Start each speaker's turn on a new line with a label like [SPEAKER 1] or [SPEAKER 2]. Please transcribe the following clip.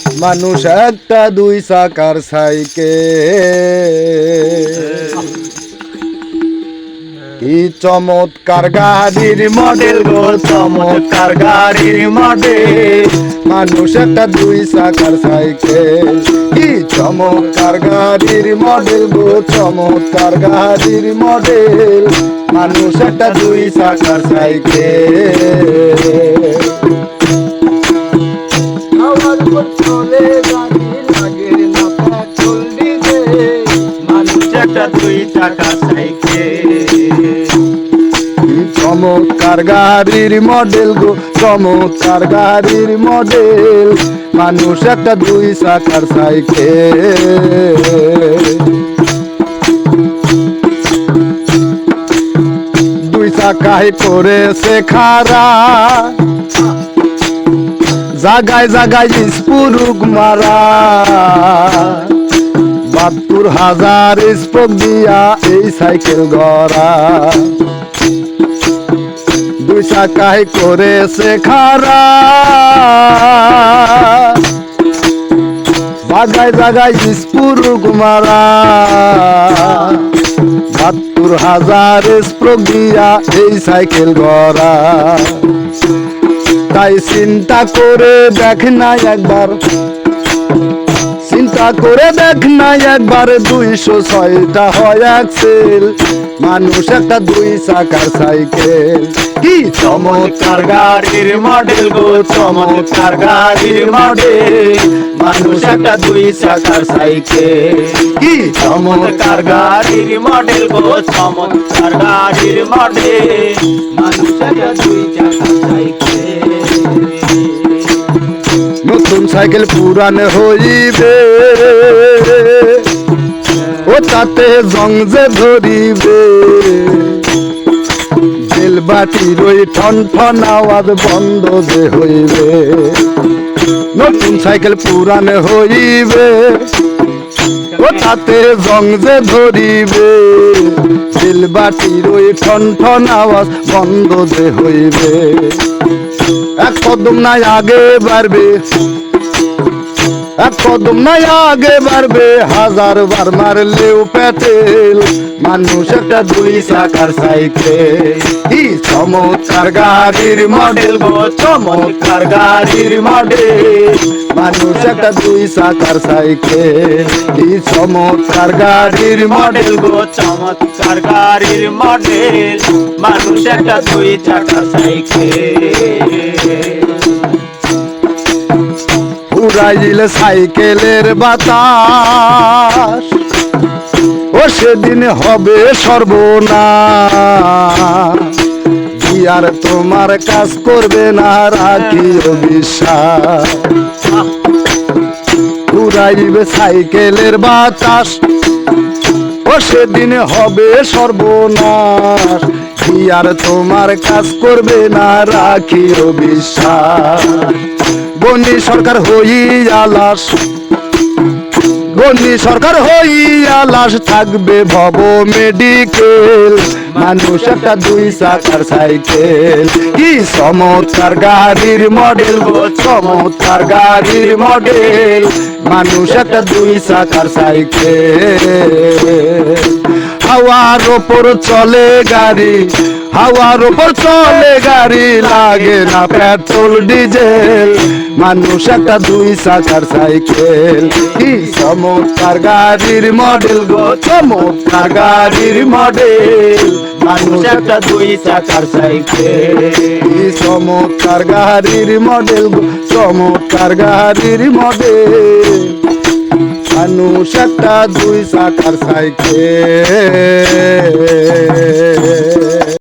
[SPEAKER 1] মানুষ একটা দুই চাকার সাইকেল। কি চমৎকার গাড়ির মডেল গো, চমৎকার গাড়ির মডেল। মানুষ একটা দুই চাকার সাইকেল। কি চমৎকার গাড়ির মডেল গো, চমৎকার গাড়ির মডেল। মানুষ একটা দুই চাকার সাইকেল। আমার উপর চলে গাড়ি, লাগে না পেট্রোল ডিজেল। মানুষ একটা দুই চাকার সাইকেল। চমৎকার গাড়ির মডেল গো, চমৎকার গাড়ির মডেল। মানুষ একটা দুই চাকার সাইকেল। দুই চাকায় করেছে খাড়া, জাগায় জাগায় স্পুরুক মারা। ৭২,০০০ স্পোক দিয়া এই সাইকেল গড়া। দুই চাকায় করেছে খাড়া, জাগায় জাগায় স্পুরুক মারা। ৭২,০০০ স্পোক দিয়া এই সাইকেল গড়া। তাই চিন্তা করে দেখ না একবার, চিন্তা করে দেখ না একবার, ২০৬টা হয় অ্যাক্সেল। মানুষ একটা দুই চাকার সাইকেল। কি চমৎকার গাড়ির মডেল গো, চমৎকার গাড়ির মডেল। মানুষ একটা দুই চাকার সাইকেল। কি চমৎকার গাড়ির মডেল গো, চমৎকার গাড়ির মডেল। মানুষ একটা দুই চাকার সাইকেল। নতুন সাইকেল পুরান হইবে, ও তাতে জং যে ধরিবে। বেল বাটির ওই ঠন ঠন আওয়াজ বন্ধ যে হইবে। নতুন সাইকেল পুরান হইবে, ও তাতে জং যে ধরিবে। বেল বাটির ওই ঠন ঠন আওয়াজ বন্ধ যে হইবে। এক কদম নাই আগে বাড়বে, এক কদম নাই আগে বাড়বে, ১০০০ বার মারলেও পেটেল। মানুষ একটা দুই চাকার সাইকেল। কি চমৎকার গাড়ির মডেল গো, চমৎকার গাড়ির মডেল। মানুষ একটা দুই চাকার সাইকেল। কি চমৎকার গাড়ির মডেল গো, চমৎকার গাড়ির মডেল। মানুষ একটা দুই চাকার সাইকেল। উড়াইল সাইকেলের বাতাস, ও সেদিন হবে সর্বনাশ। আর তোমার কাজ করবে না, রাখিও বিশ্বাস। উড়াইবে সাইকেলের বাতাস, ও সেদিন হবে সর্বনাশ। আর তোমার কাজ করবে না, রাখিও বিশ্বাস। গণি সরকার হইয়া লাশ, গণি সরকার হইয়া লাশ, থাকবে ভব মেডিকেল। মানুষ একটা দুই চাকার সাইকেল। কি চমৎকার গাড়ির মডেল গো, চমৎকার গাড়ির মডেল। মানুষ একটা দুই চাকার সাইকেল। হাওয়ার ওপর চলে গাড়ি, হাওয়ার ওপর চলে গাড়ি, লাগে না পেট্রোল ডিজেল। মানুষ একটা দুই চাকার সাইকেল। কি চমৎকার গাড়ির মডেল গো, চমৎকার গাড়ির মডেল। মানুষ একটা দুই চাকার সাইকেল। কি চমৎকার গাড়ির মডেল গো, চমৎকার গাড়ির মডেল। মানুষ একটা দুই চাকার সাইকেল।